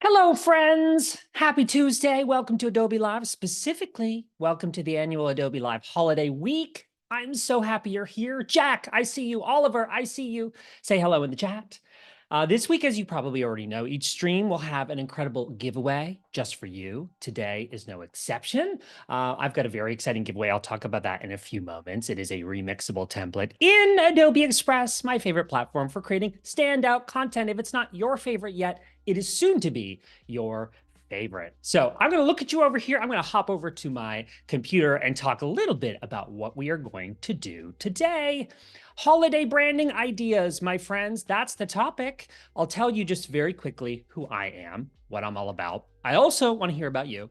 Hello, friends. Happy Tuesday. Welcome to Adobe Live. Specifically, welcome to the annual Adobe Live holiday week. I'm so happy you're here. Jack, I see you. Oliver, I see you. Say hello in the chat. This week, as you probably already know, each stream will have an incredible giveaway just for you. Today is no exception. I've got a very exciting giveaway. I'll talk about that in a few moments. It is a remixable template in Adobe Express, my favorite platform for creating standout content. If it's not your favorite yet, it is soon to be your favorite. So I'm going to look at you over here. I'm going to hop over to my computer and talk a little bit about what we are going to do today. Holiday branding ideas, my friends. That's the topic. I'll tell you just very quickly who I am, what I'm all about. I also want to hear about you.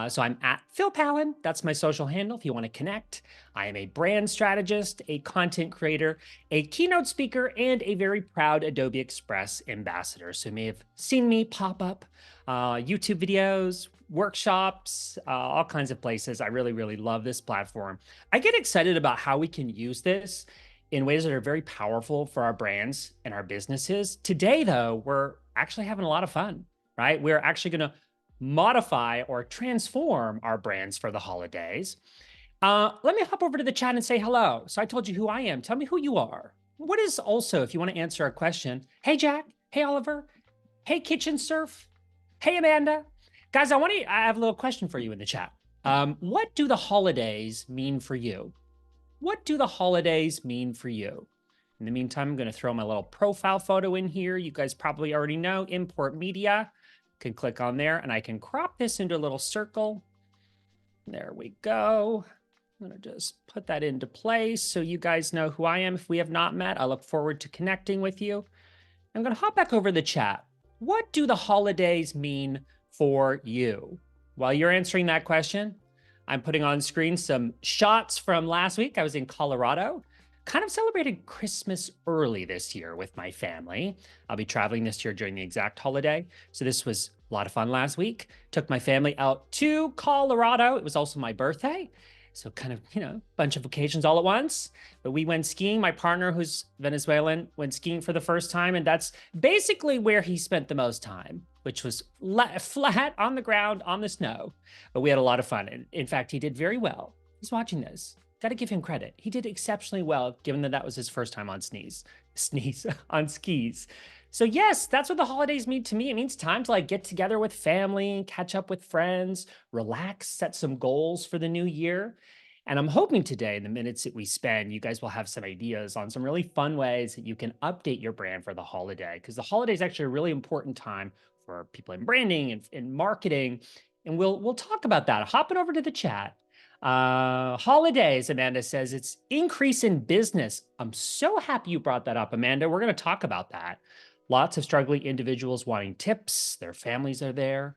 So I'm at Phil Pallen. That's my social handle if you want to connect. I am a brand strategist, a content creator, a keynote speaker, and a very proud Adobe Express ambassador. So you may have seen me pop up YouTube videos, workshops, all kinds of places. I really, really love this platform. I get excited about how we can use this in ways that are very powerful for our brands and our businesses. Today, though, we're actually having a lot of fun, right? We're actually going to modify or transform our brands for the holidays. Let me hop over to the chat and say hello. So I told you who I am. Tell me who you are. What is also, if you want to answer a question, hey, Jack, hey, Oliver, hey, Kitchen Surf, hey, Amanda. Guys, I have a little question for you in the chat. What do the holidays mean for you? What do the holidays mean for you? In the meantime, I'm going to throw my little profile photo in here. You guys probably already know, import media. Can click on there and I can crop this into a little circle. There we go. I'm going to just put that into place so you guys know who I am. If we have not met, I look forward to connecting with you. I'm going to hop back over the chat. What do the holidays mean for you? While you're answering that question, I'm putting on screen some shots from last week. I was in Colorado. Kind of celebrated Christmas early this year with my family. I'll be traveling this year during the exact holiday. So this was a lot of fun last week. Took my family out to Colorado. It was also my birthday. So kind of, bunch of occasions all at once. But we went skiing. My partner, who's Venezuelan, went skiing for the first time. And that's basically where he spent the most time, which was flat on the ground on the snow. But we had a lot of fun. And in fact, he did very well. He's watching this. Got to give him credit. He did exceptionally well, given that that was his first time on on skis. So yes, that's what the holidays mean to me. It means time to get together with family, catch up with friends, relax, set some goals for the new year. And I'm hoping today, in the minutes that we spend, you guys will have some ideas on some really fun ways that you can update your brand for the holiday, because the holiday is actually a really important time for people in branding and in marketing. And we'll talk about that. Hopping over to the chat. Holidays, Amanda says, it's increase in business. I'm so happy you brought that up, Amanda. We're going to talk about that. Lots of struggling individuals wanting tips. Their families are there.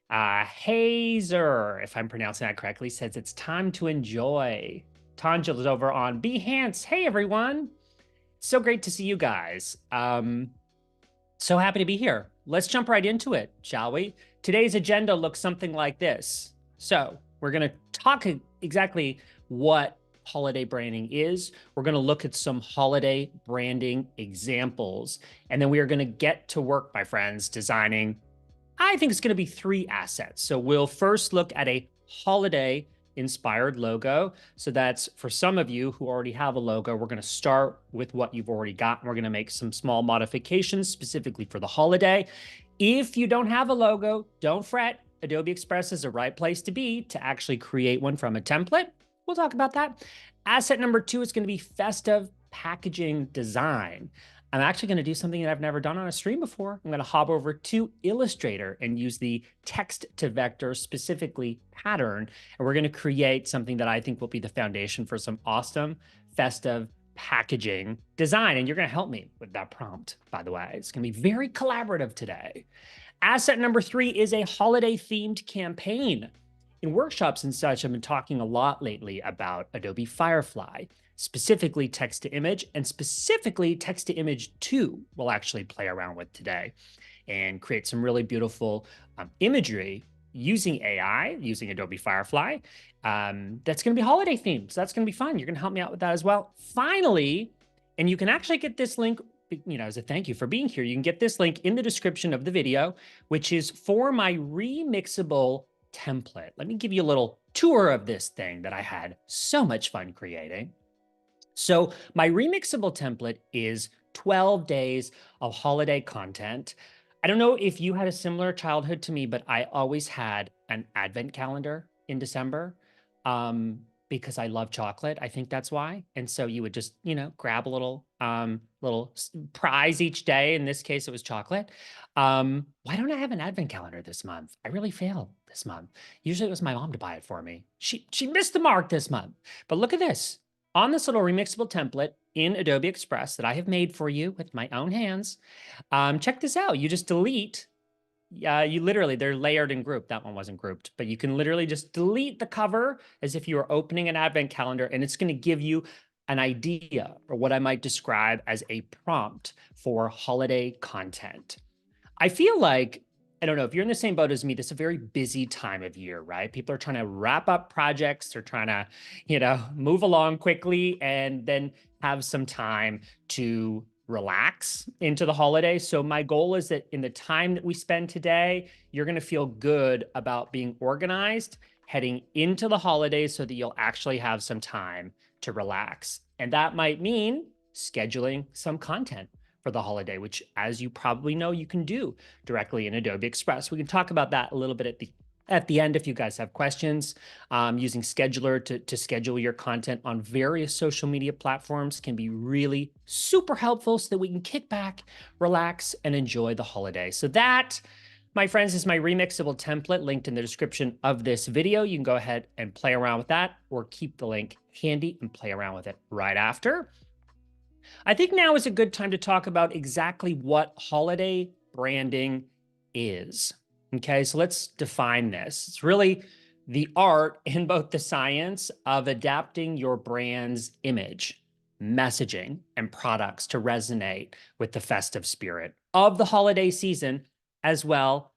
Hazer, if I'm pronouncing that correctly, says it's time to enjoy. Tangela is over on Behance. Hey, everyone. So great to see you guys. So happy to be here. Let's jump right into it, shall we? Today's agenda looks something like this. So we're going to talk exactly what holiday branding is. We're going to look at some holiday branding examples. And then we are going to get to work, my friends, designing, I think it's going to be 3 assets. So we'll first look at a holiday inspired logo. So that's for some of you who already have a logo. We're going to start with what you've already got. And we're going to make some small modifications specifically for the holiday. If you don't have a logo, don't fret. Adobe Express is the right place to be to actually create one from a template. We'll talk about that. Asset number 2 is going to be festive packaging design. I'm actually going to do something that I've never done on a stream before. I'm going to hop over to Illustrator and use the text to vector, specifically pattern. And we're going to create something that I think will be the foundation for some awesome festive packaging design. And you're going to help me with that prompt, by the way. It's going to be very collaborative today. Asset number 3 is a holiday themed campaign. In workshops and such, I've been talking a lot lately about Adobe Firefly, specifically text to image, and specifically text to image 2 we'll actually play around with today and create some really beautiful imagery using AI, using Adobe Firefly. That's going to be holiday themed. So that's going to be fun. You're going to help me out with that as well. Finally, and you can actually get this link as a thank you for being here, you can get this link in the description of the video, which is for my remixable template. Let me give you a little tour of this thing that I had so much fun creating. So my remixable template is 12 days of holiday content. I don't know if you had a similar childhood to me, but I always had an advent calendar in December because I love chocolate. I think that's why. And so you would just, grab a little prize each day. In this case, it was chocolate. Why don't I have an advent calendar this month? I really failed this month. Usually it was my mom to buy it for me. She missed the mark this month. But look at this. On this little remixable template in Adobe Express that I have made for you with my own hands, check this out. You just delete, they're layered and grouped. That one wasn't grouped, but you can literally just delete the cover as if you were opening an advent calendar, and it's going to give you an idea or what I might describe as a prompt for holiday content. I feel like, I don't know, if you're in the same boat as me, this is a very busy time of year, right? People are trying to wrap up projects. They're trying to, move along quickly and then have some time to relax into the holidays. So my goal is that in the time that we spend today, you're going to feel good about being organized heading into the holidays so that you'll actually have some time to relax. And that might mean scheduling some content for the holiday, which, as you probably know, you can do directly in Adobe Express. We can talk about that a little bit at the end if you guys have questions. Using Scheduler to schedule your content on various social media platforms can be really super helpful so that we can kick back, relax, and enjoy the holiday. So that, my friends, is my remixable template linked in the description of this video. You can go ahead and play around with that, or keep the link handy and play around with it right after. I think now is a good time to talk about exactly what holiday branding is. Okay, so let's define this. It's really the art and both the science of adapting your brand's image, messaging, and products to resonate with the festive spirit of the holiday season as well.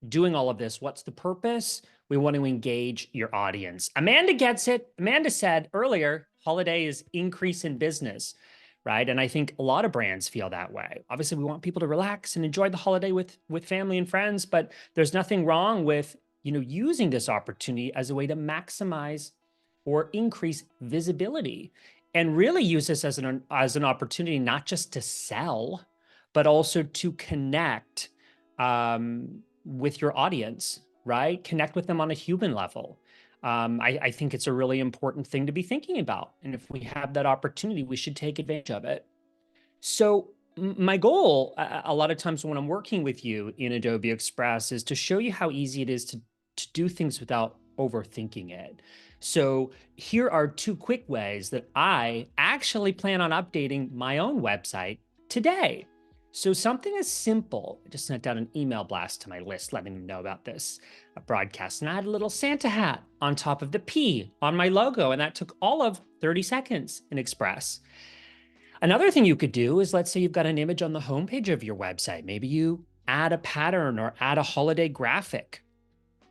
Doing all of this, what's the purpose? We want to engage your audience. Amanda gets it. Amanda said earlier, holiday is increase in business, right? And I think a lot of brands feel that way. Obviously, we want people to relax and enjoy the holiday with family and friends, but there's nothing wrong with, using this opportunity as a way to maximize or increase visibility, and really use this as an opportunity not just to sell, but also to connect with your audience, right? Connect with them on a human level. I think it's a really important thing to be thinking about. And if we have that opportunity, we should take advantage of it. So my goal, a lot of times when I'm working with you in Adobe Express, is to show you how easy it is to do things without overthinking it. So here are 2 quick ways that I actually plan on updating my own website today. So something as simple, I just sent out an email blast to my list letting them know about this broadcast, and I had a little Santa hat on top of the P on my logo, and that took all of 30 seconds in Express. Another thing you could do is, let's say you've got an image on the homepage of your website. Maybe you add a pattern or add a holiday graphic.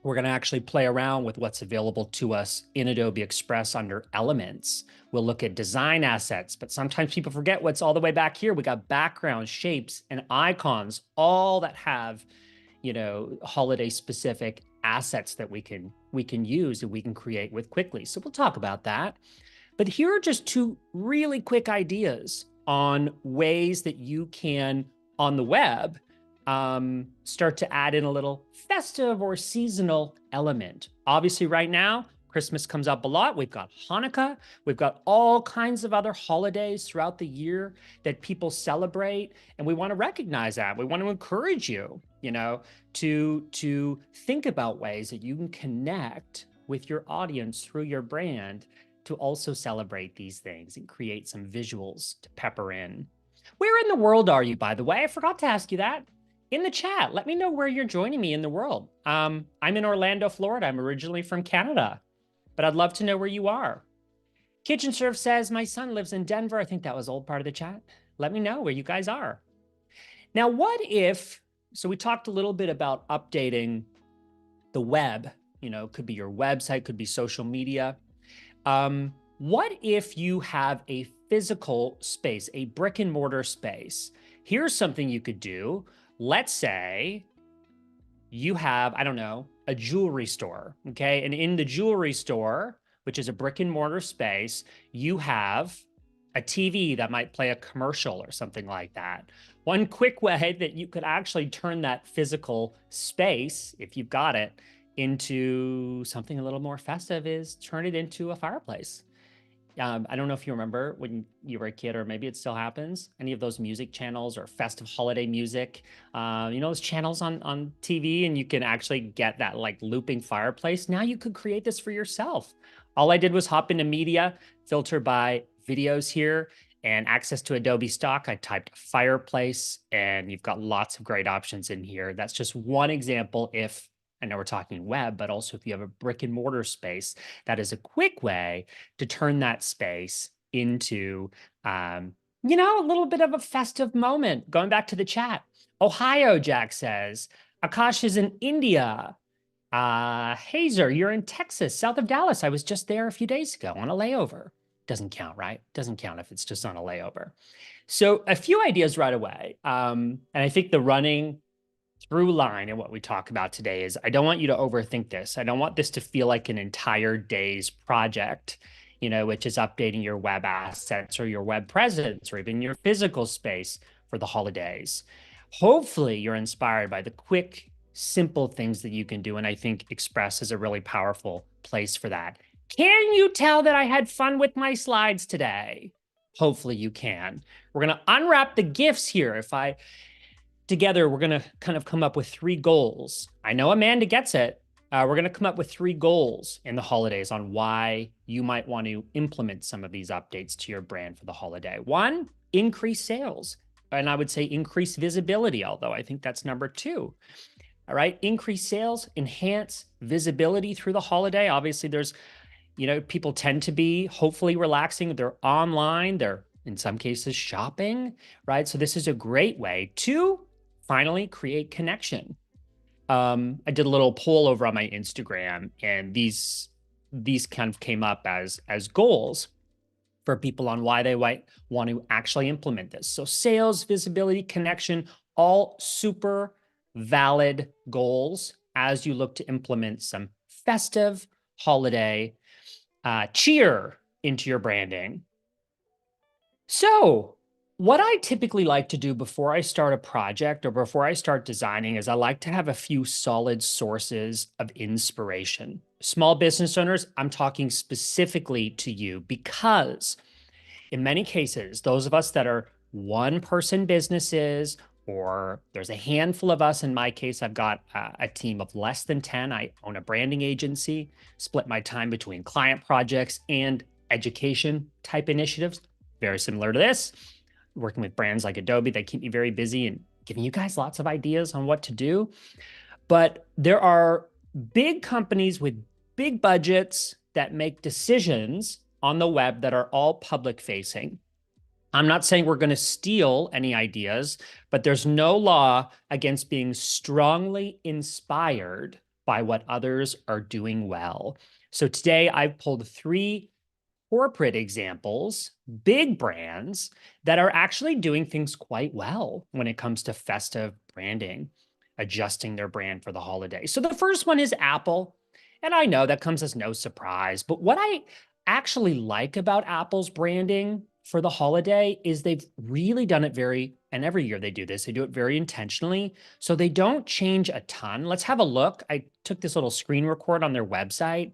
We're going to actually play around with what's available to us in Adobe Express under Elements. We'll look at design assets, but sometimes people forget what's all the way back here. We got backgrounds, shapes, and icons, all that have, holiday specific assets that we can use and we can create with quickly. So we'll talk about that. But here are just 2 really quick ideas on ways that you can, on the web, start to add in a little festive or seasonal element. Obviously, right now, Christmas comes up a lot. We've got Hanukkah. We've got all kinds of other holidays throughout the year that people celebrate. And we want to recognize that. We want to encourage you, to think about ways that you can connect with your audience through your brand to also celebrate these things and create some visuals to pepper in. Where in the world are you, by the way? I forgot to ask you that. In the chat, let me know where you're joining me in the world. I'm in Orlando, Florida. I'm originally from Canada, but I'd love to know where you are. Kitchen Surf says, my son lives in Denver. I think that was old part of the chat. Let me know where you guys are. Now, what if, so we talked a little bit about updating the web, could be your website, could be social media. What if you have a physical space, a brick and mortar space? Here's something you could do. Let's say you have, I don't know, a jewelry store, okay? And in the jewelry store, which is a brick and mortar space, you have a TV that might play a commercial or something like that. One quick way that you could actually turn that physical space, if you've got it, into something a little more festive is turn it into a fireplace. I don't know if you remember when you were a kid, or maybe it still happens, any of those music channels or festive holiday music, you know, those channels on TV, and you can actually get that like looping fireplace. Now you could create this for yourself. All I did was hop into media, filter by videos here, and access to Adobe stock. I typed fireplace, and you've got lots of great options in here. That's just one example. If I know we're talking web, but also if you have a brick and mortar space, that is a quick way to turn that space into, you know, a little bit of a festive moment. Going back to the chat, Ohio, Jack says, Akash is in India. Hazer, you're in Texas, south of Dallas. I was just there a few days ago on a layover. Doesn't count, right? Doesn't count if it's just on a layover. So a few ideas right away. And I think the running through line in what we talk about today is I don't want you to overthink this. I don't want this to feel like an entire day's project, you know, which is updating your web assets or your web presence or even your physical space for the holidays. Hopefully, you're inspired by the quick, simple things that you can do. And I think Express is a really powerful place for that. Can you tell that I had fun with my slides today? Hopefully, you can. We're going to unwrap the gifts here. Together, we're going to kind of come up with 3 goals. I know Amanda gets it. We're going to come up with 3 goals in the holidays on why you might want to implement some of these updates to your brand for the holiday. 1, increase sales. And I would say increase visibility, although I think that's number 2. All right, increase sales, enhance visibility through the holiday. Obviously, there's, you know, people tend to be hopefully relaxing. They're online, they're in some cases shopping, right? So this is a great way to finally create connection. I did a little poll over on my Instagram, and these kind of came up as goals for people on why they might want to actually implement this. So sales, visibility, connection, all super valid goals as you look to implement some festive holiday cheer into your branding. So what I typically like to do before I start a project or before I start designing is I like to have a few solid sources of inspiration. Small business owners, I'm talking specifically to you because in many cases, those of us that are one-person businesses, or there's a handful of us. In my case, I've got a team of less than 10. I own a branding agency, split my time between client projects and education type initiatives, very similar to this, working with brands like Adobe that keep me very busy and giving you guys lots of ideas on what to do. But there are big companies with big budgets that make decisions on the web that are all public facing. I'm not saying we're going to steal any ideas, but there's no law against being strongly inspired by what others are doing well. So today I've pulled 3 corporate examples, big brands that are actually doing things quite well when it comes to festive branding, adjusting their brand for the holiday. So the first one is Apple. And I know that comes as no surprise, but what I actually like about Apple's branding for the holiday is they've really done it and every year they do this, they do it very intentionally. So they don't change a ton. Let's have a look. I took this little screen record on their website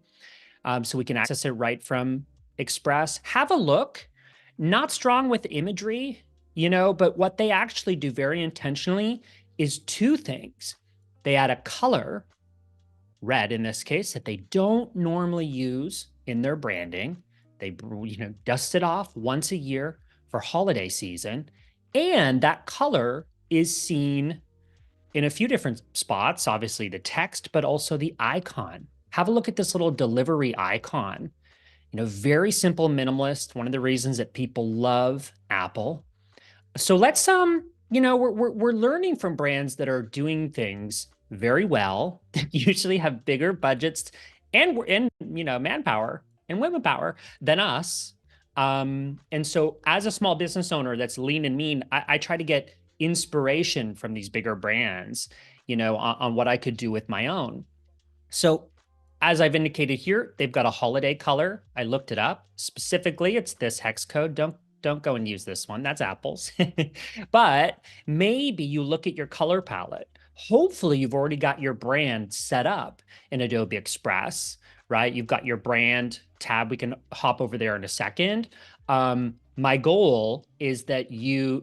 so we can access it right from Express. Have a look. Not strong with imagery, you know, but what they actually do very intentionally is 2 things. They add a color, red in this case, that they don't normally use in their branding. They, you know, dust it off once a year for holiday season. And that color is seen in a few different spots, obviously the text, but also the icon. Have a look at this little delivery icon. You know, very simple, minimalist. One of the reasons that people love Apple. So let's you know, we're learning from brands that are doing things very well, that usually have bigger budgets and you know, manpower and women power than us. And so as a small business owner that's lean and mean, I try to get inspiration from these bigger brands, on what I could do with my own. So as I've indicated here, they've got a holiday color. I looked it up. Specifically, it's this hex code. Don't go and use this one. That's apples. But maybe you look at your color palette. Hopefully, you've already got your brand set up in Adobe Express, right? You've got your brand tab. We can hop over there in a second. My goal is that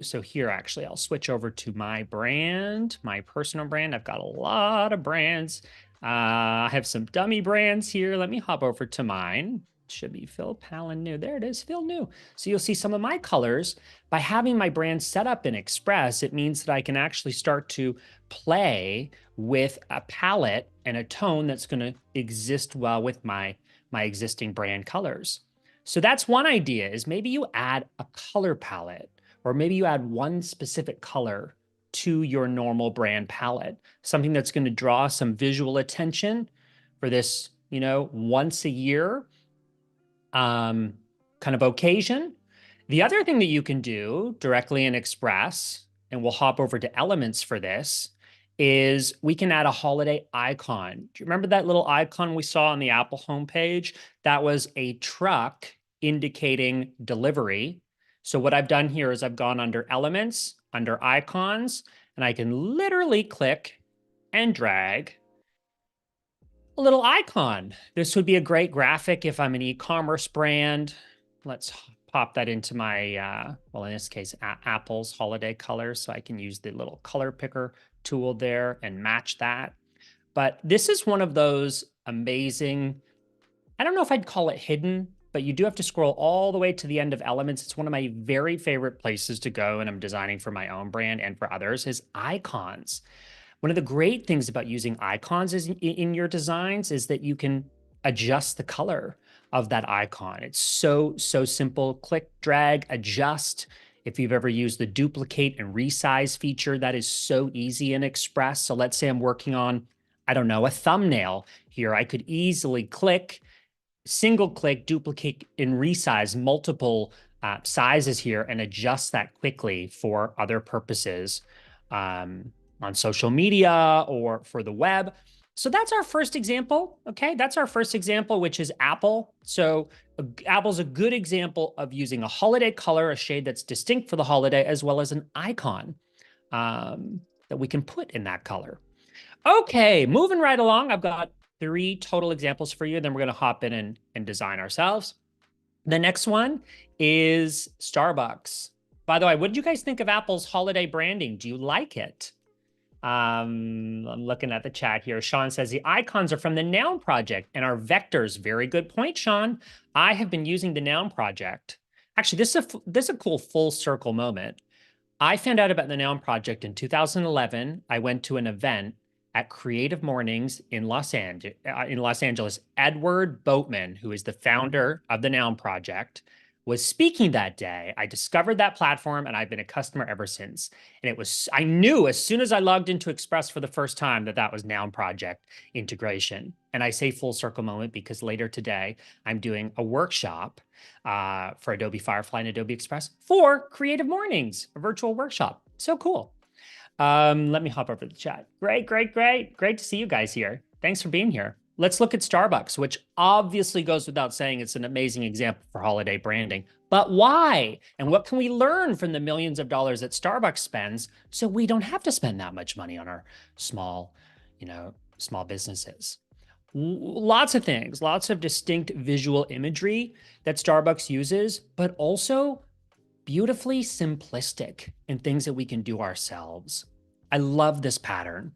so here, actually, I'll switch over to my brand, my personal brand. I've got a lot of brands. I have some dummy brands here. Let me hop over to mine. Should be Phil Pallen New. There it is, Phil New. So you'll see some of my colors. By having my brand set up in Express, it means that I can actually start to play with a palette and a tone that's going to exist well with my existing brand colors. So that's one idea, is maybe you add a color palette, or maybe you add one specific color to your normal brand palette, something that's going to draw some visual attention for this, once a year kind of occasion. The other thing that you can do directly in Express, and we'll hop over to elements for this, is we can add a holiday icon. Do you remember that little icon we saw on the Apple homepage? That was a truck indicating delivery. So what I've done here is I've gone under elements, under icons, and I can literally click and drag a little icon. This would be a great graphic if I'm an e-commerce brand. Let's pop that into my, well, in this case, Apple's holiday colors. So I can use the little color picker tool there and match that. But this is one of those amazing, I don't know if I'd call it hidden, but you do have to scroll all the way to the end of elements. It's one of my very favorite places to go, and I'm designing for my own brand and for others, is icons. One of the great things about using icons in your designs is that you can adjust the color of that icon. It's so simple. Click, drag, adjust. If you've ever used the duplicate and resize feature, that is so easy in Express. So let's say I'm working on, I don't know, a thumbnail here. I could easily click, single click, duplicate, and resize multiple sizes here and adjust that quickly for other purposes on social media or for the web. So that's our first example, okay? That's our first example, which is Apple. So Apple's a good example of using a holiday color, a shade that's distinct for the holiday, as well as an icon that we can put in that color. Okay, moving right along. I've got 3 total examples for you. Then we're going to hop in and design ourselves. The next one is Starbucks. By the way, what did you guys think of Apple's holiday branding? Do you like it? I'm looking at the chat here. Sean says the icons are from the Noun Project and are vectors. Very good point, Sean. I have been using the Noun Project. Actually, this is a cool full circle moment. I found out about the Noun Project in 2011. I went to an event at Creative Mornings in Los Angeles. Edward Boatman, who is the founder of the Noun Project, was speaking that day. I discovered that platform and I've been a customer ever since. And I knew as soon as I logged into Express for the first time that was Noun Project integration. And I say full circle moment because later today, I'm doing a workshop for Adobe Firefly and Adobe Express for Creative Mornings, a virtual workshop. So cool. Let me hop over to the chat. Great to see you guys here. Thanks for being here. Let's look at Starbucks, which obviously goes without saying it's an amazing example for holiday branding. But why? And what can we learn from the millions of dollars that Starbucks spends so we don't have to spend that much money on our small businesses? Lots of things, lots of distinct visual imagery that Starbucks uses, but also beautifully simplistic in things that we can do ourselves. I love this pattern.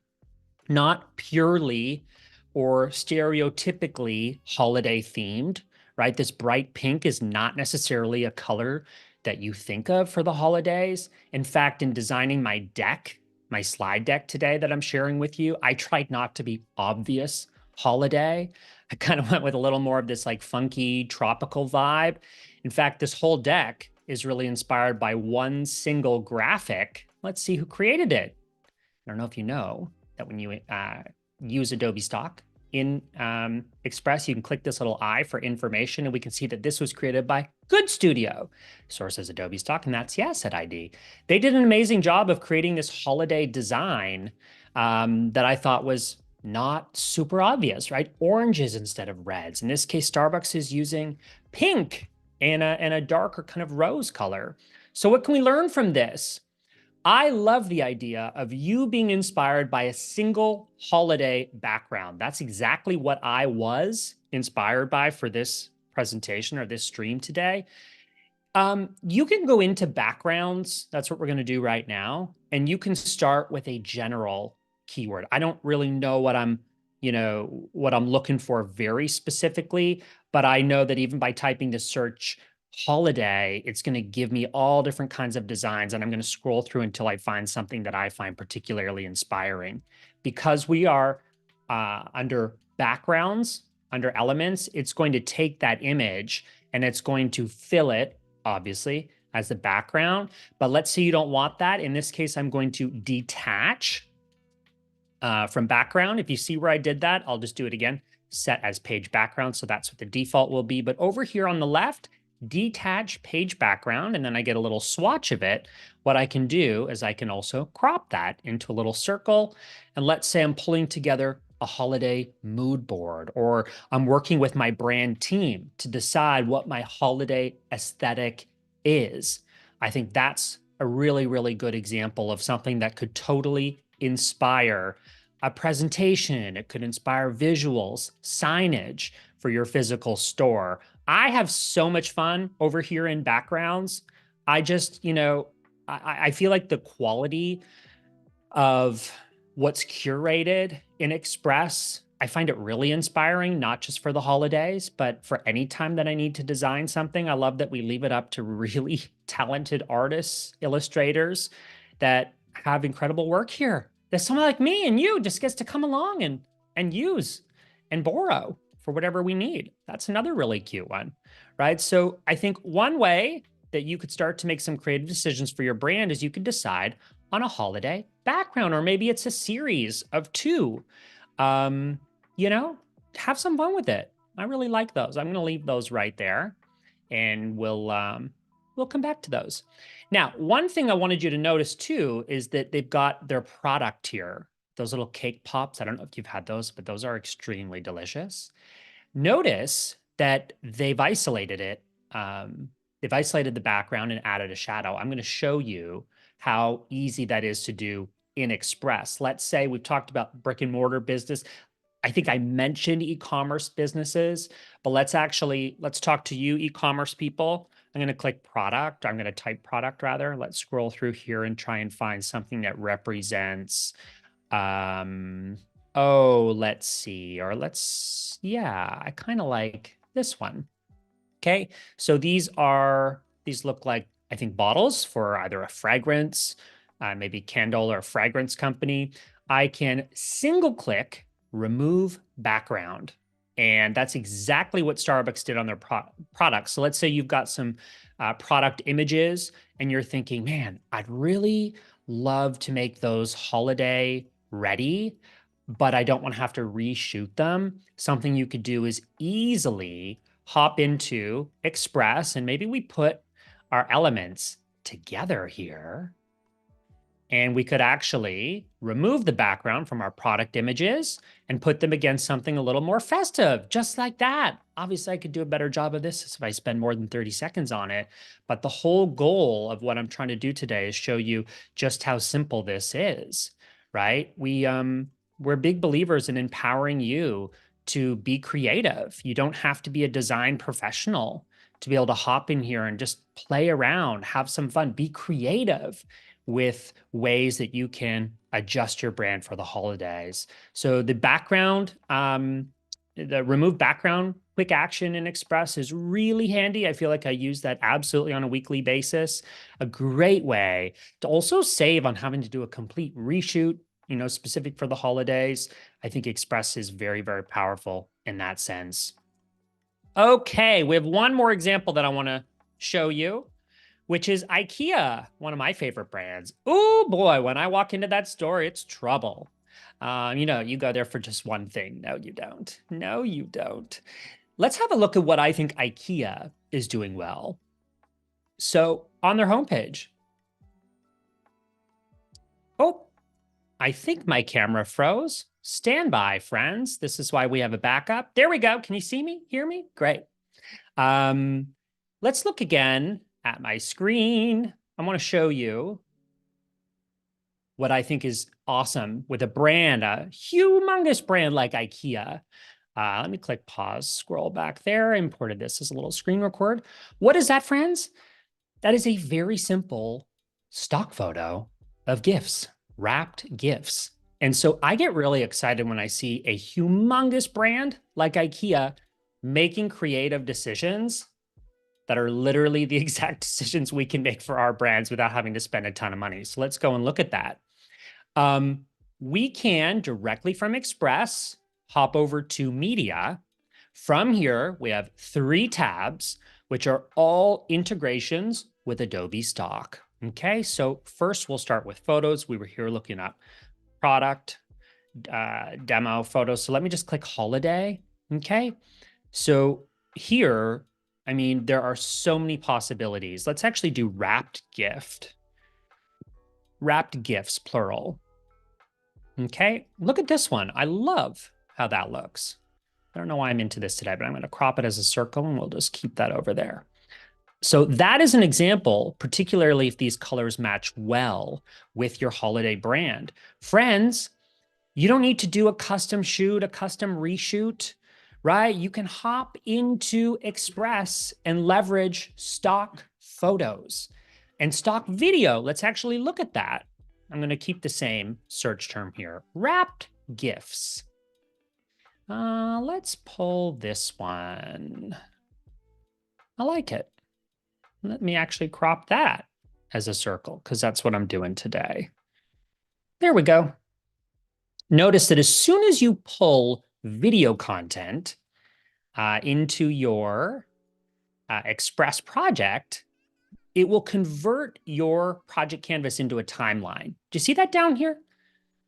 Not purely or stereotypically holiday themed, right? This bright pink is not necessarily a color that you think of for the holidays. In fact, in designing my deck, my slide deck today that I'm sharing with you, I tried not to be obvious holiday. I kind of went with a little more of this like funky tropical vibe. In fact, this whole deck is really inspired by one single graphic. Let's see who created it. I don't know if you know that when you use Adobe stock, in Express, you can click this little I for information, and we can see that this was created by Good Studio. Source is Adobe stock, and that's yes at ID. They did an amazing job of creating this holiday design that I thought was not super obvious, right? Oranges instead of reds. In this case, Starbucks is using pink and a darker kind of rose color. So what can we learn from this? I love the idea of you being inspired by a single holiday background. That's exactly what I was inspired by for this presentation or this stream today. You can go into backgrounds. That's what we're going to do right now. And you can start with a general keyword. I don't really know what what I'm looking for very specifically, but I know that even by typing the search holiday, it's going to give me all different kinds of designs. And I'm going to scroll through until I find something that I find particularly inspiring. Because we are under backgrounds, under elements, it's going to take that image and it's going to fill it, obviously, as the background. But let's say you don't want that. In this case, I'm going to detach from background. If you see where I did that, I'll just do it again. Set as page background. So that's what the default will be. But over here on the left, detach page background, and then I get a little swatch of it. What I can do is I can also crop that into a little circle. And let's say I'm pulling together a holiday mood board, or I'm working with my brand team to decide what my holiday aesthetic is. I think that's a really, really good example of something that could totally inspire a presentation. It could inspire visuals, signage for your physical store. I have so much fun over here in backgrounds. I just, I feel like the quality of what's curated in Express, I find it really inspiring, not just for the holidays, but for any time that I need to design something. I love that we leave it up to really talented artists, illustrators that have incredible work here. That someone like me and you just gets to come along and use and borrow for whatever we need. That's another really cute one, right? So I think one way that you could start to make some creative decisions for your brand is you could decide on a holiday background, or maybe it's a series of two. You know, have some fun with it. I really like those. I'm going to leave those right there, and we'll come back to those. Now, one thing I wanted you to notice too is that they've got their product here. Those little cake pops. I don't know if you've had those, but those are extremely delicious. Notice that they've isolated it. They've isolated the background and added a shadow. I'm going to show you how easy that is to do in Express. Let's say we've talked about brick and mortar business. I think I mentioned e-commerce businesses, but let's talk to you e-commerce people. I'm going to click product. I'm going to type product rather. Let's scroll through here and try and find something that represents, let's see, I kind of like this one. Okay, so these look like, I think, bottles for either a fragrance, maybe candle or fragrance company. I can single click remove background. And that's exactly what Starbucks did on their products. So let's say you've got some product images and you're thinking, man, I'd really love to make those holiday ready, but I don't want to have to reshoot them. Something you could do is easily hop into Express, and maybe we put our elements together here. And we could actually remove the background from our product images and put them against something a little more festive, just like that. Obviously, I could do a better job of this if I spend more than 30 seconds on it. But the whole goal of what I'm trying to do today is show you just how simple this is, right? We're big believers in empowering you to be creative. You don't have to be a design professional to be able to hop in here and just play around, have some fun, be creative with ways that you can adjust your brand for the holidays. So the background, the remove background quick action in Express is really handy. I feel like I use that absolutely on a weekly basis. A great way to also save on having to do a complete reshoot, specific for the holidays. I think Express is very, very powerful in that sense. Okay, we have one more example that I want to show you, which is IKEA, one of my favorite brands. Oh boy, when I walk into that store, it's trouble. You know, you go there for just one thing. No, you don't. No, you don't. Let's have a look at what I think IKEA is doing well. So on their homepage, oh, I think my camera froze. Stand by, friends. This is why we have a backup. There we go. Can you see me? Hear me? Great. Let's look again at my screen. I want to show you what I think is awesome with a brand, a humongous brand like IKEA. Let me click pause, scroll back there. I imported this as a little screen record. What is that, friends? That is a very simple stock photo of gifts, wrapped gifts. And so I get really excited when I see a humongous brand like IKEA making creative decisions that are literally the exact decisions we can make for our brands without having to spend a ton of money. So let's go and look at that. We can directly from Express hop over to media. From here, we have 3 tabs, which are all integrations with Adobe Stock. Okay, so first we'll start with photos. We were here looking up product, demo photos. So let me just click holiday. Okay, so here, I mean, there are so many possibilities. Let's actually do wrapped gift. Wrapped gifts, plural. Okay, look at this one. I love how that looks. I don't know why I'm into this today, but I'm going to crop it as a circle and we'll just keep that over there. So that is an example, particularly if these colors match well with your holiday brand. Friends, you don't need to do a custom shoot, a custom reshoot, right? You can hop into Express and leverage stock photos and stock video. Let's actually look at that. I'm going to keep the same search term here. Wrapped gifts. Let's pull this one. I like it. Let me actually crop that as a circle because that's what I'm doing today. There we go. Notice that as soon as you pull video content into your Express project, it will convert your project canvas into a timeline. Do you see that down here?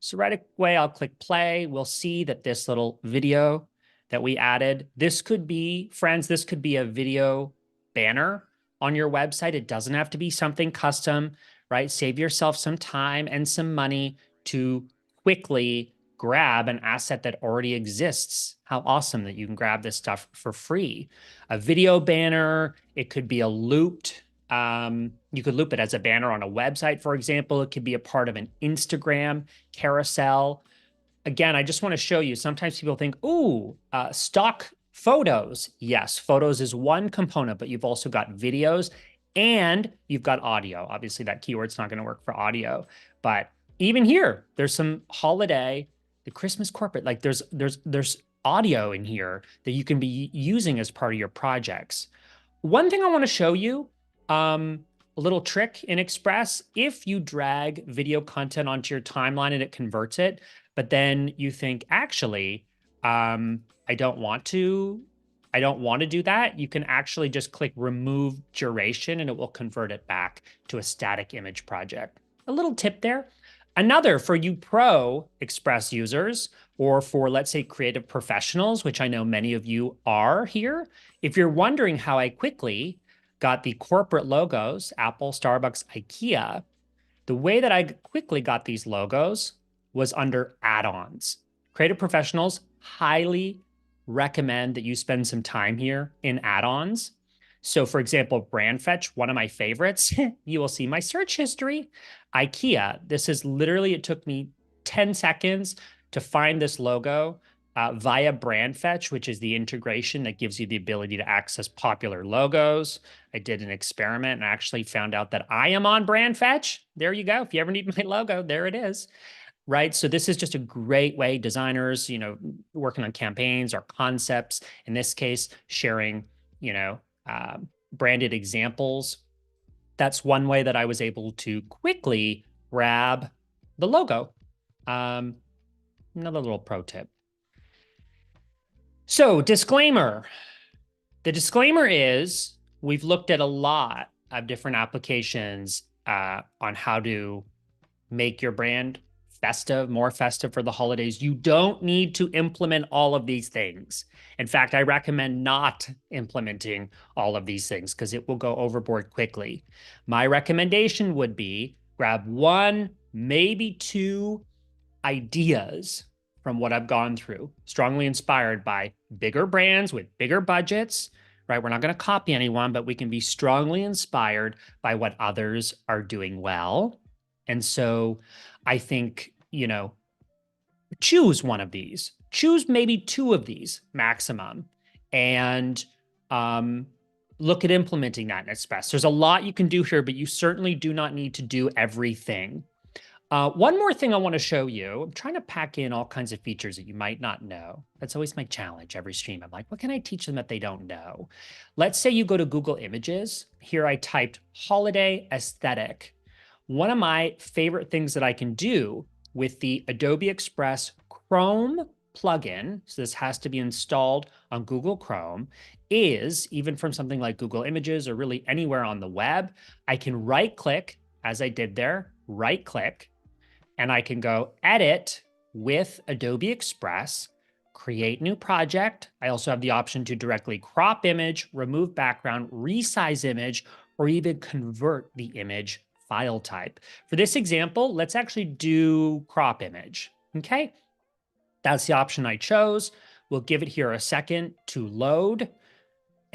So right away, I'll click play. We'll see that this little video that we added, this could be, friends, this could be a video banner on your website. It doesn't have to be something custom, right? Save yourself some time and some money to quickly grab an asset that already exists. How awesome that you can grab this stuff for free. A video banner, it could be a looped, you could loop it as a banner on a website, for example. It could be a part of an Instagram carousel. Again, I just want to show you, sometimes people think, ooh, stock photos. Yes, photos is one component, but you've also got videos and you've got audio. Obviously, that keyword's not going to work for audio, but even here, there's some holiday, the Christmas corporate, like there's audio in here that you can be using as part of your projects. One thing I want to show you, a little trick in Express, if you drag video content onto your timeline and it converts it, but then you think, actually, I don't want to do that, you can actually just click remove duration and it will convert it back to a static image project. A little tip there. Another for you pro Express users, or for, let's say, creative professionals, which I know many of you are here, if you're wondering how I quickly got the corporate logos, Apple, Starbucks, IKEA, the way that I quickly got these logos was under add-ons. Creative professionals highly recommend that you spend some time here in add-ons. So for example, Brand Fetch, one of my favorites, you will see my search history. IKEA, this is literally, it took me 10 seconds to find this logo via Brand Fetch, which is the integration that gives you the ability to access popular logos. I did an experiment and actually found out that I am on Brand Fetch. There you go. If you ever need my logo, there it is. Right. So this is just a great way, designers, you know, working on campaigns or concepts, in this case, sharing, you know, branded examples. That's one way that I was able to quickly grab the logo. Another little pro tip. So disclaimer. The disclaimer is we've looked at a lot of different applications on how to make your brand festive, more festive for the holidays. You don't need to implement all of these things. In fact, I recommend not implementing all of these things because it will go overboard quickly. My recommendation would be grab one, maybe two ideas from what I've gone through, strongly inspired by bigger brands with bigger budgets, right? We're not going to copy anyone, but we can be strongly inspired by what others are doing well. And so I think, choose one of these, choose maybe two of these maximum, and um, look at implementing that in Express. There's a lot you can do here, but you certainly do not need to do everything. One more thing I want to show you. I'm trying to pack in all kinds of features that you might not know. That's always my challenge every stream. I'm like, what can I teach them that they don't know? Let's say you go to Google Images. Here I typed holiday aesthetic. One of my favorite things that I can do with the Adobe Express Chrome plugin, so this has to be installed on Google Chrome, is even from something like Google Images or really anywhere on the web, I can right click, as I did there, right click, and I can go edit with Adobe Express, create new project. I also have the option to directly crop image, remove background, resize image, or even convert the image file type. For this example, let's actually do crop image, okay? That's the option I chose. We'll give it here a second to load.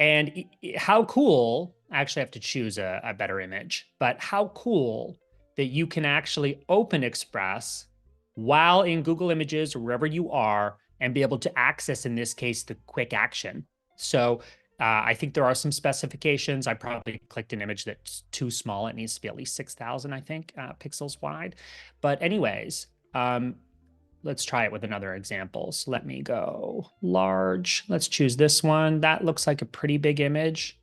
And how cool, I actually have to choose a better image, but how cool that you can actually open Express while in Google Images or wherever you are and be able to access, in this case, the quick action. So I think there are some specifications. I probably clicked an image that's too small. It needs to be at least 6,000, I think, pixels wide. But anyways, let's try it with another example. So let me go large. Let's choose this one. That looks like a pretty big image.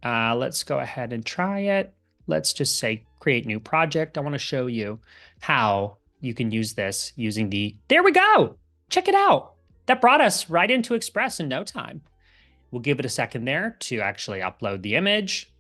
Let's go ahead and try it. Let's just say create new project. I want to show you how you can use this using there we go. Check it out. That brought us right into Express in no time. We'll give it a second there to actually upload the image.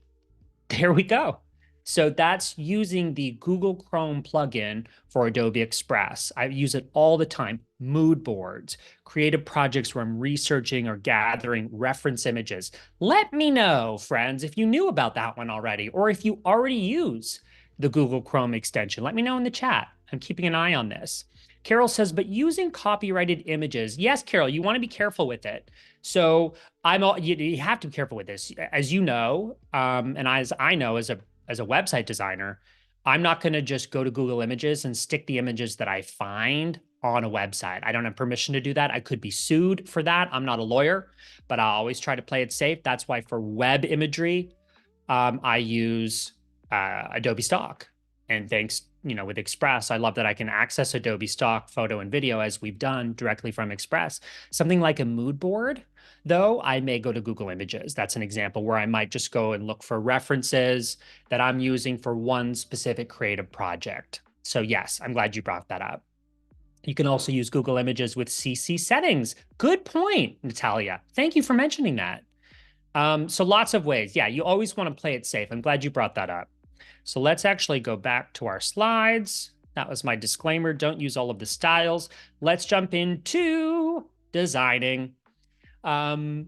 There we go. So that's using the Google Chrome plugin for Adobe Express. I use it all the time. Mood boards, creative projects where I'm researching or gathering reference images. Let me know, friends, if you knew about that one already, or if you already use the Google Chrome extension. Let me know in the chat. I'm keeping an eye on this. Carol says, but using copyrighted images. Yes, Carol, you want to be careful with it. So you have to be careful with this. As you know, and as I know as a website designer, I'm not going to just go to Google Images and stick the images that I find on a website. I don't have permission to do that. I could be sued for that. I'm not a lawyer, but I always try to play it safe. That's why for web imagery, I use Adobe Stock. And thanks, with Express, I love that I can access Adobe Stock photo and video as we've done directly from Express. Something like a mood board, though, I may go to Google Images. That's an example where I might just go and look for references that I'm using for one specific creative project. So yes, I'm glad you brought that up. You can also use Google Images with CC settings. Good point, Natalia. Thank you for mentioning that. So lots of ways. Yeah, you always want to play it safe. I'm glad you brought that up. So let's actually go back to our slides. That was my disclaimer. Don't use all of the styles. Let's jump into designing. On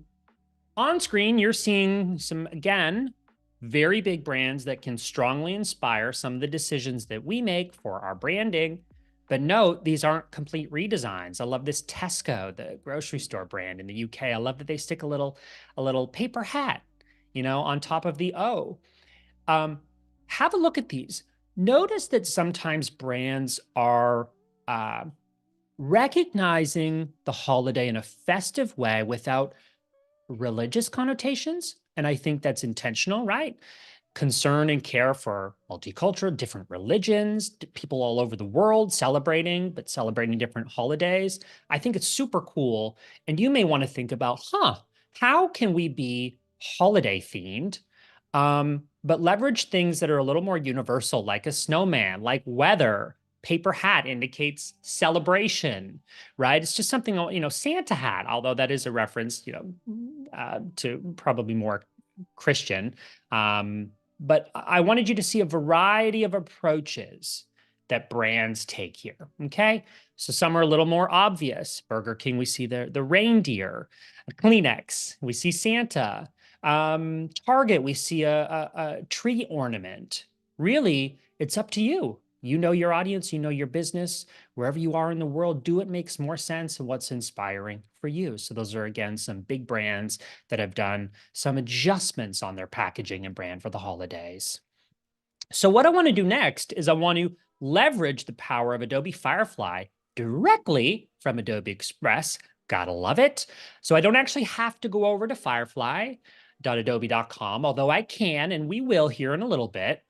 screen, you're seeing some, again, very big brands that can strongly inspire some of the decisions that we make for our branding. But note, these aren't complete redesigns. I love this Tesco, the grocery store brand in the UK. I love that they stick a little paper hat, on top of the O. Have a look at these. Notice that sometimes brands are recognizing the holiday in a festive way without religious connotations. And I think that's intentional, right? Concern and care for multicultural, different religions, people all over the world celebrating, but celebrating different holidays. I think it's super cool. And you may want to think about, how can we be holiday themed? But leverage things that are a little more universal, like a snowman, like weather. Paper hat indicates celebration, right? It's just something, Santa hat, although that is a reference, to probably more Christian. But I wanted you to see a variety of approaches that brands take here, okay? So some are a little more obvious. Burger King, we see the reindeer. Kleenex, we see Santa. Target, we see a tree ornament. Really, it's up to you. You know your audience, you know your business. Wherever you are in the world, do what makes more sense and what's inspiring for you. So those are, again, some big brands that have done some adjustments on their packaging and brand for the holidays. So what I want to do next is I want to leverage the power of Adobe Firefly directly from Adobe Express. Gotta love it. So I don't actually have to go over to firefly.adobe.com, although I can, and we will here in a little bit.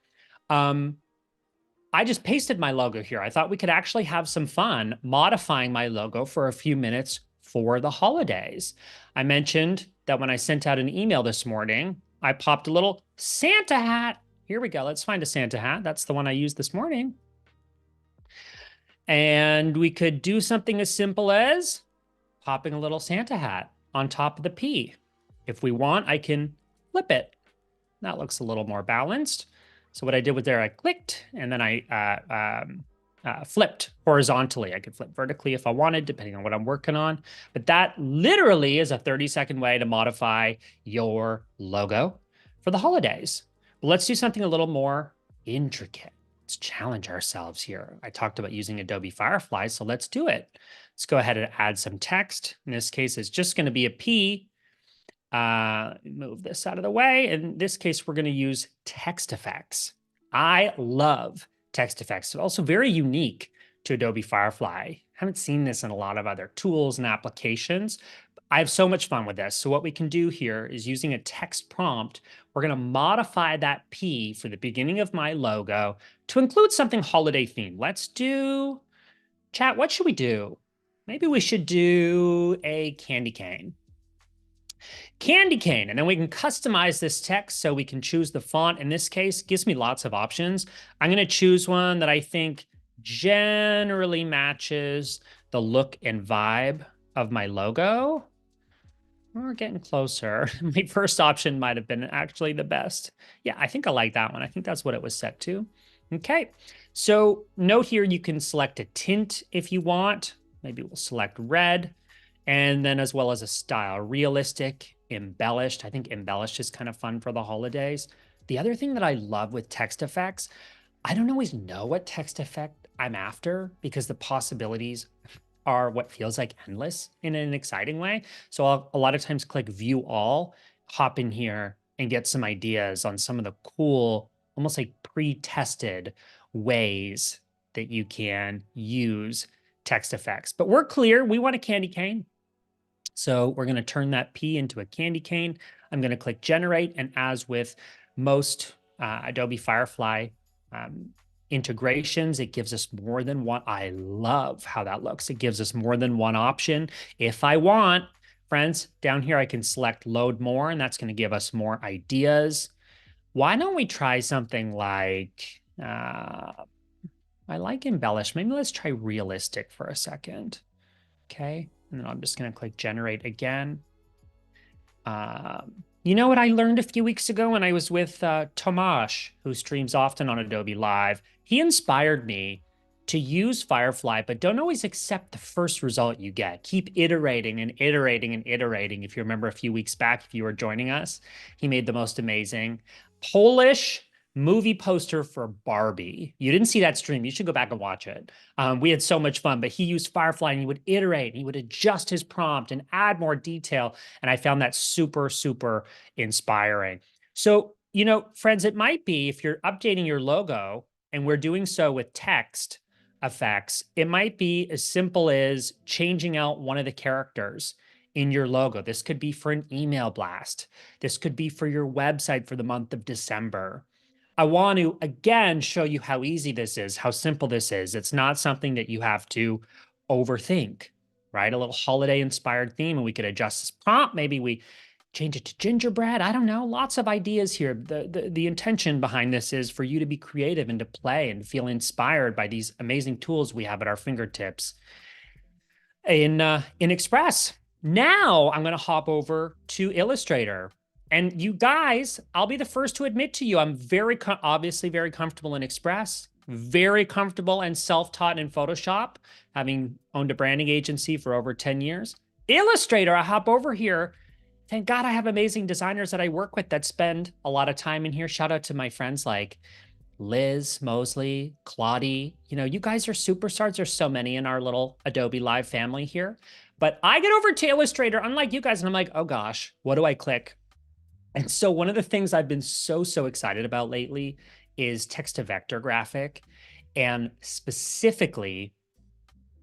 I just pasted my logo here. I thought we could actually have some fun modifying my logo for a few minutes for the holidays. I mentioned that when I sent out an email this morning, I popped a little Santa hat. Here we go. Let's find a Santa hat. That's the one I used this morning. And we could do something as simple as popping a little Santa hat on top of the P. If we want, I can flip it. That looks a little more balanced. So what I did with there, I clicked and then I flipped horizontally. I could flip vertically if I wanted, depending on what I'm working on. But that literally is a 30-second way to modify your logo for the holidays. But let's do something a little more intricate. Let's challenge ourselves here. I talked about using Adobe Firefly, so let's do it. Let's go ahead and add some text. In this case, it's just going to be a P. Move this out of the way. In this case, we're going to use text effects. I love text effects. It's also very unique to Adobe Firefly. Haven't seen this in a lot of other tools and applications. I have so much fun with this. So what we can do here is using a text prompt, we're going to modify that P for the beginning of my logo to include something holiday themed. Let's do, chat, what should we do? Maybe we should do a candy cane. Candy cane, and then we can customize this text so we can choose the font. In this case, gives me lots of options. I'm going to choose one that I think generally matches the look and vibe of my logo. We're getting closer. My first option might have been actually the best. Yeah, I think I like that one. I think that's what it was set to. Okay, so note here you can select a tint if you want. Maybe we'll select red. And then as well as a style, realistic, embellished. I think embellished is kind of fun for the holidays. The other thing that I love with text effects, I don't always know what text effect I'm after because the possibilities are what feels like endless in an exciting way. So I'll a lot of times click view all, hop in here and get some ideas on some of the cool, almost like pre-tested ways that you can use text effects. But we're clear, we want a candy cane. So we're going to turn that P into a candy cane. I'm going to click generate. And as with most Adobe Firefly integrations, it gives us more than one. I love how that looks. It gives us more than one option. If I want, friends, down here, I can select load more, and that's going to give us more ideas. Why don't we try something like, I like embellish. Maybe let's try realistic for a second. Okay. And then I'm just going to click generate again. You know what I learned a few weeks ago when I was with Tomasz, who streams often on Adobe Live? He inspired me to use Firefly, but don't always accept the first result you get. Keep iterating and iterating and iterating. If you remember a few weeks back, if you were joining us, he made the most amazing Polish movie poster for Barbie. You didn't see that stream. You should go back and watch it. We had so much fun, but he used Firefly and he would iterate, he would adjust his prompt and add more detail. And I found that super, super inspiring. So, you know, friends, it might be if you're updating your logo and we're doing so with text effects, it might be as simple as changing out one of the characters in your logo. This could be for an email blast. This could be for your website for the month of December. I want to, again, show you how easy this is, how simple this is. It's not something that you have to overthink, right? A little holiday-inspired theme, and we could adjust this prompt. Maybe we change it to gingerbread. I don't know. Lots of ideas here. The intention behind this is for you to be creative and to play and feel inspired by these amazing tools we have at our fingertips in Express. Now I'm going to hop over to Illustrator. And you guys, I'll be the first to admit to you, I'm obviously very comfortable in Express. very comfortable and self-taught in Photoshop, having owned a branding agency for over 10 years. Illustrator, I hop over here. Thank God I have amazing designers that I work with that spend a lot of time in here. Shout out to my friends like Liz, Mosley, Claudie. You know, you guys are superstars. There's so many in our little Adobe Live family here. But I get over to Illustrator, unlike you guys, and I'm like, oh gosh, what do I click? And so one of the things I've been so excited about lately is text to vector graphic, and specifically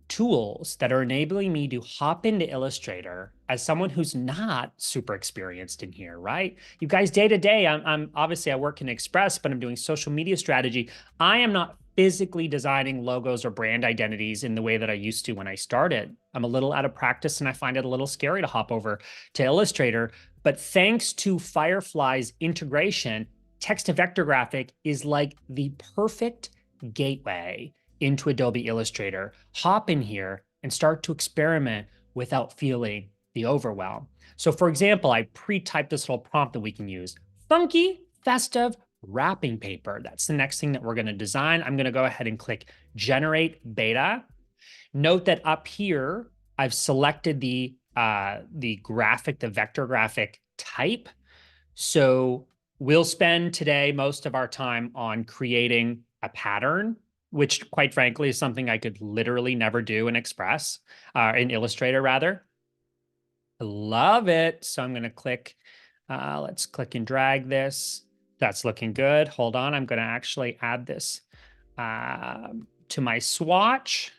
tools that are enabling me to hop into Illustrator as someone who's not super experienced in here, right? You guys, day to day, I'm obviously I work in Express, but I'm doing social media strategy. I am not physically designing logos or brand identities in the way that I used to when I started. I'm a little out of practice and I find it a little scary to hop over to Illustrator. But thanks to Firefly's integration, text to vector graphic is like the perfect gateway into Adobe Illustrator. Hop in here and start to experiment without feeling the overwhelm. So for example, I pre-typed this little prompt that we can use. Funky, festive, wrapping paper. That's the next thing that we're going to design. I'm going to go ahead and click Generate Beta. Note that up here, I've selected the graphic, the vector graphic type. So we'll spend today most of our time on creating a pattern, which quite frankly is something I could literally never do in Express, in Illustrator rather. I love it. So I'm going to click, let's click and drag this. That's looking good. Hold on. I'm going to actually add this to my swatch.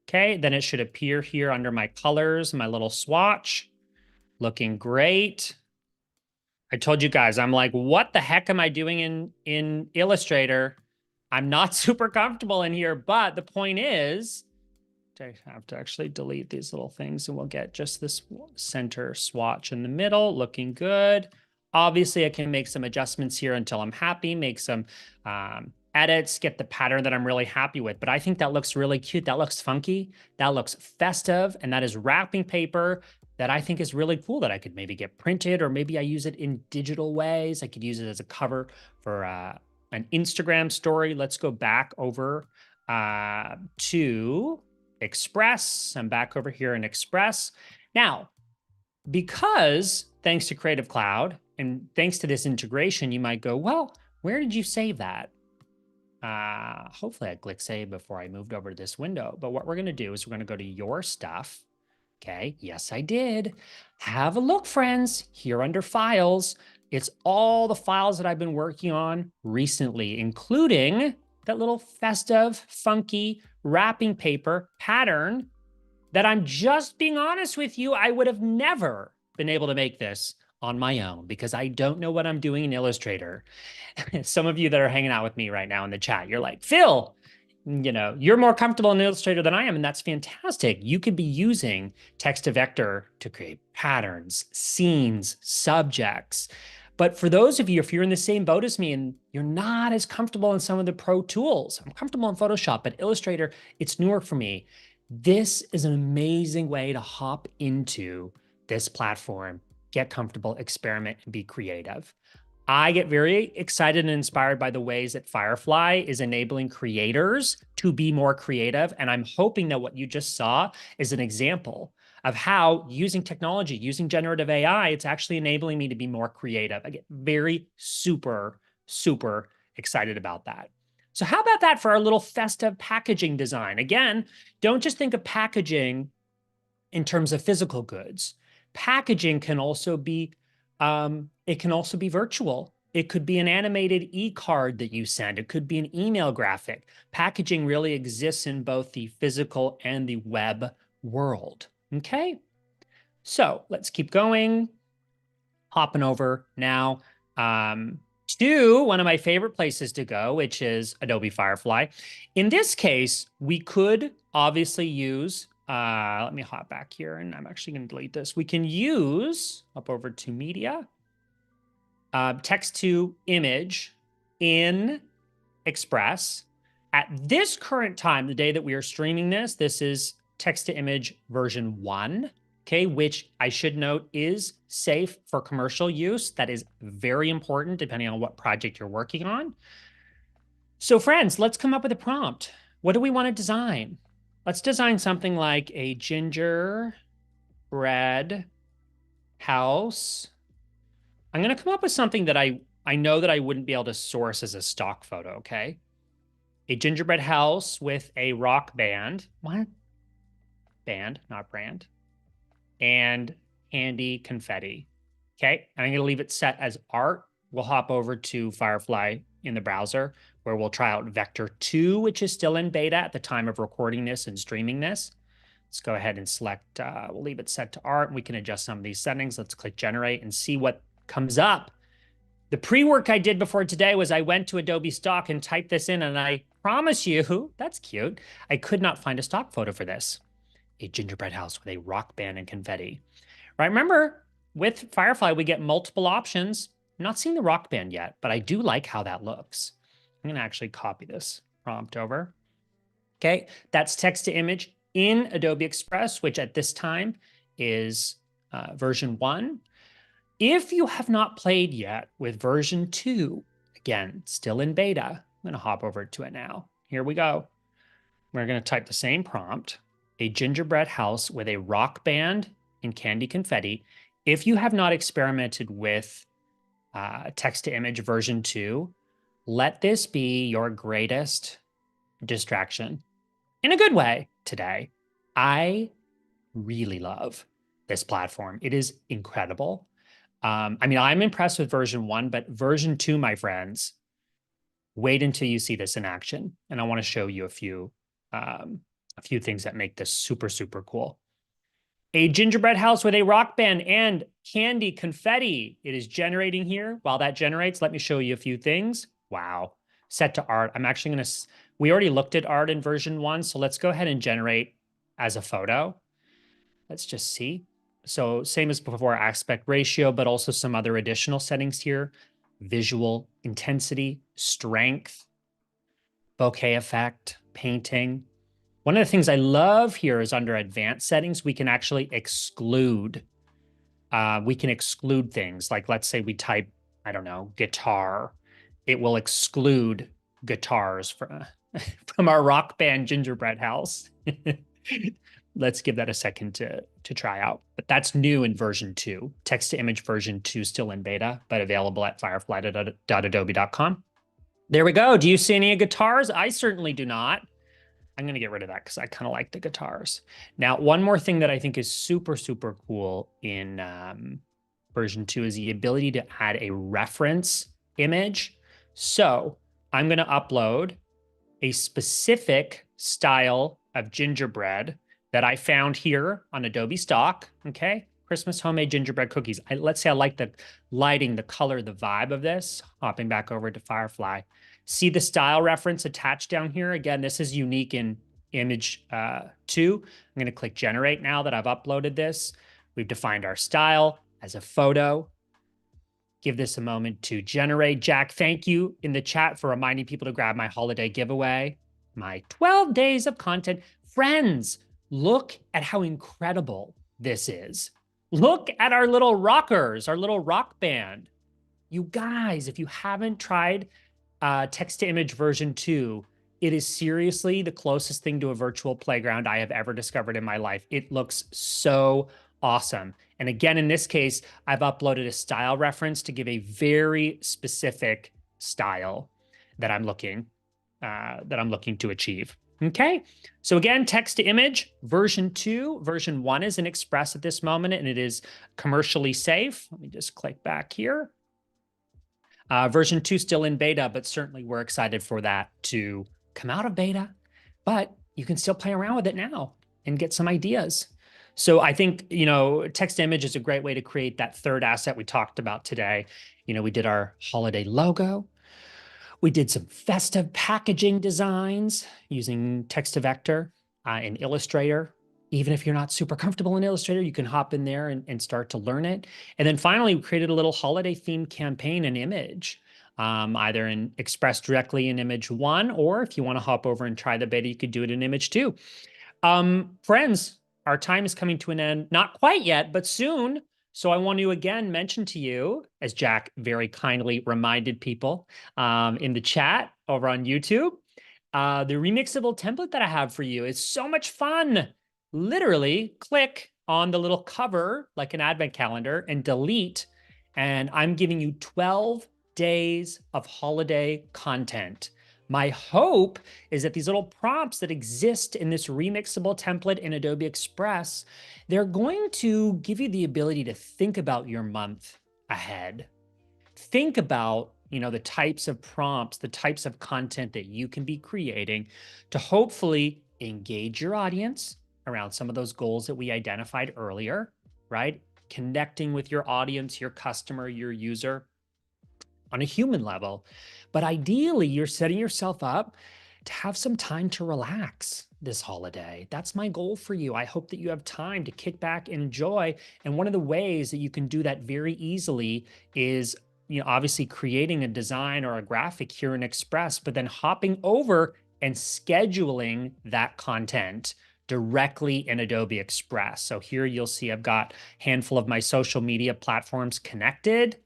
Okay, then it should appear here under my colors, my little swatch. Looking great. I told you guys, I'm like, what the heck am I doing in Illustrator? I'm not super comfortable in here, but the point is, I have to actually delete these little things and we'll get just this center swatch in the middle, looking good. Obviously, I can make some adjustments here until I'm happy, make some edits, get the pattern that I'm really happy with. But I think that looks really cute. That looks funky. That looks festive. And that is wrapping paper that I think is really cool that I could maybe get printed, or maybe I use it in digital ways. I could use it as a cover for an Instagram story. Let's go back over to Express. I'm back over here in Express. Now, because thanks to Creative Cloud and thanks to this integration, you might go, well, where did you save that? Hopefully I click save before I moved over to this window. But what we're going to do is we're going to go to your stuff. Okay. Yes, I did. Have a look, friends, here under files. It's all the files that I've been working on recently, including that little festive, funky wrapping paper pattern that I'm just being honest with you, I would have never been able to make this on my own because I don't know what I'm doing in Illustrator. Some of you that are hanging out with me right now in the chat, you're like, Phil, you know, you're more comfortable in Illustrator than I am, and that's fantastic. You could be using text to vector to create patterns, scenes, subjects. But for those of you, if you're in the same boat as me and you're not as comfortable in some of the pro tools, I'm comfortable in Photoshop, but Illustrator, it's newer for me. This is an amazing way to hop into this platform, get comfortable, experiment, and be creative. I get very excited and inspired by the ways that Firefly is enabling creators to be more creative. And I'm hoping that what you just saw is an example of how using technology, using generative AI, it's actually enabling me to be more creative. I get very super excited about that. So how about that for our little festive packaging design? Again, don't just think of packaging in terms of physical goods. Packaging can also be it can also be virtual. It could be an animated e-card that you send. It could be an email graphic. Packaging really exists in both the physical and the web world. Okay, so let's keep going. Hopping over now to one of my favorite places to go, which is Adobe Firefly. In this case, we could obviously use, let me hop back here and I'm actually going to delete this. We can use, up over to media, text to image in Express. At this current time, the day that we are streaming this, this is text to image version 1. Okay, which I should note is safe for commercial use. That is very important depending on what project you're working on. So friends, let's come up with a prompt. What do we want to design? Let's design something like a gingerbread house. I'm going to come up with something that I know that I wouldn't be able to source as a stock photo, okay? A gingerbread house with a rock band. What? Band, not brand. And candy confetti. Okay. And I'm going to leave it set as art. We'll hop over to Firefly in the browser where we'll try out Vector 2, which is still in beta at the time of recording this and streaming this. Let's go ahead and select, we'll leave it set to art. We can adjust some of these settings. Let's click generate and see what comes up. The pre-work I did before today was I went to Adobe Stock and typed this in, and I promise you, that's cute, I could not find a stock photo for this. A gingerbread house with a rock band and confetti. Right? Remember, with Firefly, we get multiple options. I'm not seeing the rock band yet, but I do like how that looks. I'm going to actually copy this prompt over. Okay, that's text to image in Adobe Express, which at this time is version 1. If you have not played yet with version 2, again, still in beta, I'm going to hop over to it now. Here we go. We're going to type the same prompt, a gingerbread house with a rock band and candy confetti. If you have not experimented with text to image version 2, let this be your greatest distraction in a good way today. I really love this platform. It is incredible. I mean, I'm impressed with version 1, but version 2, my friends, wait until you see this in action. And I want to show you a few things that make this super, super cool. A gingerbread house with a rock band and candy confetti. It is generating here. While that generates, let me show you a few things. Wow. Set to art. I'm actually going to, we already looked at art in version 1, so let's go ahead and generate as a photo. Let's just see. So same as before, aspect ratio, but also some other additional settings here. Visual intensity, strength, bokeh effect, painting. One of the things I love here is under advanced settings, we can actually exclude. We can exclude things. Like let's say we type, I don't know, guitar. It will exclude guitars from, from our rock band gingerbread house. Let's give that a second to try out. But that's new in version 2. Text to image version 2 still in beta, but available at firefly.adobe.com. There we go. Do you see any guitars? I certainly do not. I'm going to get rid of that because I kind of like the guitars. Now, one more thing that I think is super, super cool in version 2 is the ability to add a reference image. So I'm going to upload a specific style of gingerbread that I found here on Adobe Stock, okay? Christmas homemade gingerbread cookies. Let's say I like the lighting, the color, the vibe of this. Hopping back over to Firefly. See the style reference attached down here? Again, this is unique in image 2. I'm going to click generate now that I've uploaded this. We've defined our style as a photo. Give this a moment to generate. Jack, thank you in the chat for reminding people to grab my holiday giveaway, my 12 days of content. Friends, look at how incredible this is. Look at our little rockers, our little rock band. You guys, if you haven't tried text to image version 2, it is seriously the closest thing to a virtual playground I have ever discovered in my life. It looks so awesome. And again, in this case, I've uploaded a style reference to give a very specific style that I'm looking to achieve. Okay, so again, text to image version 2. Version 1 is in Express at this moment, and it is commercially safe. Let me just click back here. Version 2 still in beta, but certainly we're excited for that to come out of beta. But you can still play around with it now and get some ideas. So I think, you know, text to image is a great way to create that third asset we talked about today. You know, we did our holiday logo. We did some festive packaging designs using text to vector in Illustrator. Even if you're not super comfortable in Illustrator, you can hop in there and start to learn it. And then finally, we created a little holiday themed campaign and image, either in expressed directly in image 1, or if you want to hop over and try the beta, you could do it in image 2. Friends, our time is coming to an end. Not quite yet, but soon. So I want to again mention to you, as Jack very kindly reminded people in the chat over on YouTube, the remixable template that I have for you is so much fun. Literally click on the little cover like an advent calendar and delete. And I'm giving you 12 days of holiday content. My hope is that these little prompts that exist in this remixable template in Adobe Express, they're going to give you the ability to think about your month ahead. Think about, the types of prompts, the types of content that you can be creating to hopefully engage your audience around some of those goals that we identified earlier, right? Connecting with your audience, your customer, your user on a human level. But ideally, you're setting yourself up to have some time to relax this holiday. That's my goal for you. I hope that you have time to kick back and enjoy. And one of the ways that you can do that very easily is, obviously creating a design or a graphic here in Express, but then hopping over and scheduling that content directly in Adobe Express. So here you'll see I've got a handful of my social media platforms connected.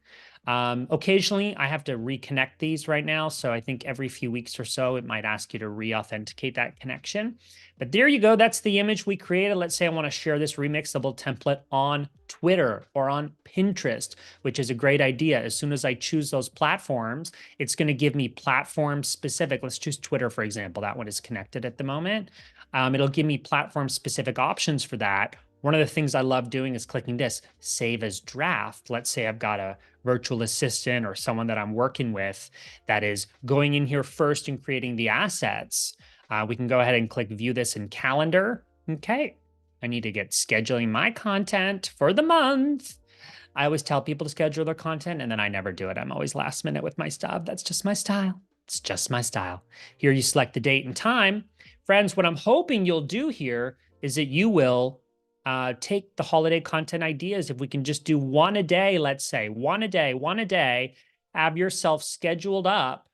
Occasionally, I have to reconnect these right now. So I think every few weeks or so, it might ask you to re-authenticate that connection. But there you go. That's the image we created. Let's say I want to share this remixable template on Twitter or on Pinterest, which is a great idea. As soon as I choose those platforms, it's going to give me platform specific. Let's choose Twitter, for example. That one is connected at the moment. It'll give me platform specific options for that. One of the things I love doing is clicking this, save as draft. Let's say I've got a virtual assistant or someone that I'm working with that is going in here first and creating the assets. We can go ahead and click view this in calendar. Okay, I need to get scheduling my content for the month. I always tell people to schedule their content and then I never do it. I'm always last minute with my stuff. That's just my style. It's just my style. Here you select the date and time. Friends, what I'm hoping you'll do here is that you will take the holiday content ideas. If we can just do one a day, let's say one a day, have yourself scheduled up.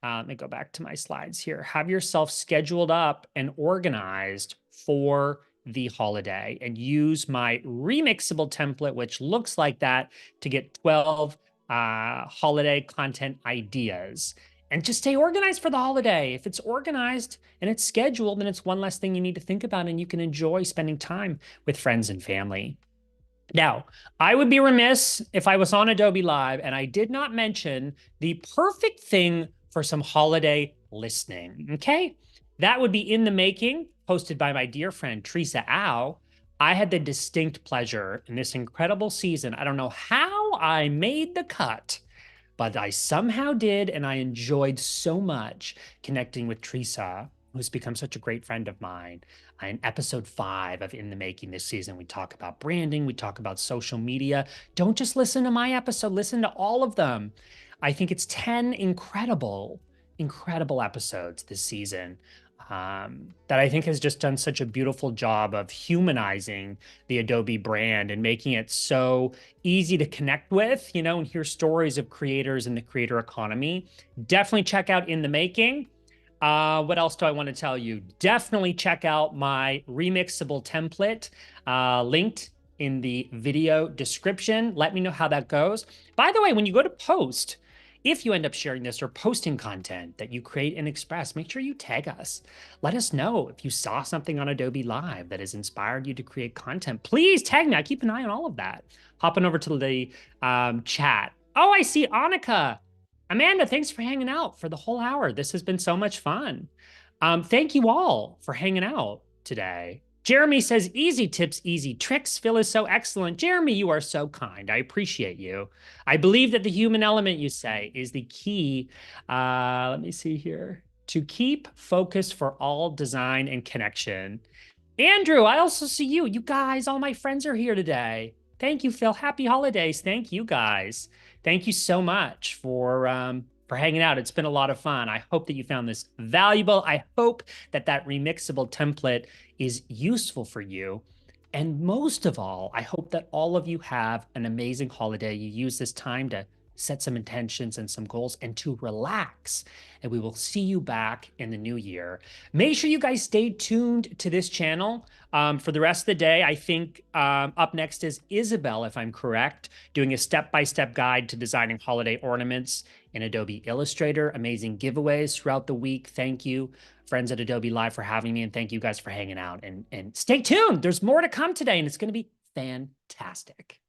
Let me go back to my slides here. Have yourself scheduled up and organized for the holiday and use my remixable template, which looks like that, to get 12 holiday content ideas. And just stay organized for the holiday. If it's organized and it's scheduled, then it's one less thing you need to think about and you can enjoy spending time with friends and family. Now, I would be remiss if I was on Adobe Live and I did not mention the perfect thing for some holiday listening, okay? That would be In the Making, hosted by my dear friend, Teresa Au. I had the distinct pleasure in this incredible season. I don't know how I made the cut, but I somehow did, and I enjoyed so much connecting with Teresa, who's become such a great friend of mine. In episode 5 of In the Making this season, we talk about branding, we talk about social media. Don't just listen to my episode, listen to all of them. I think it's 10 incredible episodes this season that I think has just done such a beautiful job of humanizing the Adobe brand and making it so easy to connect with, and hear stories of creators in the creator economy. Definitely check out In the Making. What else do I want to tell you? Definitely check out my remixable template linked in the video description. Let me know how that goes. By the way, when you go to post, if you end up sharing this or posting content that you create in Express, make sure you tag us. Let us know if you saw something on Adobe Live that has inspired you to create content. Please tag me. I keep an eye on all of that. Hopping over to the chat. Oh, I see Annika. Amanda, thanks for hanging out for the whole hour. This has been so much fun. Thank you all for hanging out today. Jeremy says, easy tips, easy tricks. Phil is so excellent. Jeremy, you are so kind. I appreciate you. I believe that the human element, you say, is the key. Let me see here. To keep focus for all design and connection. Andrew, I also see you. You guys, all my friends are here today. Thank you, Phil. Happy holidays. Thank you, guys. Thank you so much for hanging out. It's been a lot of fun. I hope that you found this valuable. I hope that that remixable template is useful for you. And most of all, I hope that all of you have an amazing holiday. You use this time to set some intentions and some goals, and to relax. And we will see you back in the new year. Make sure you guys stay tuned to this channel for the rest of the day. I think up next is Isabel, if I'm correct, doing a step-by-step guide to designing holiday ornaments in Adobe Illustrator. Amazing giveaways throughout the week. Thank you, friends at Adobe Live, for having me, and thank you guys for hanging out. And stay tuned. There's more to come today, and it's going to be fantastic.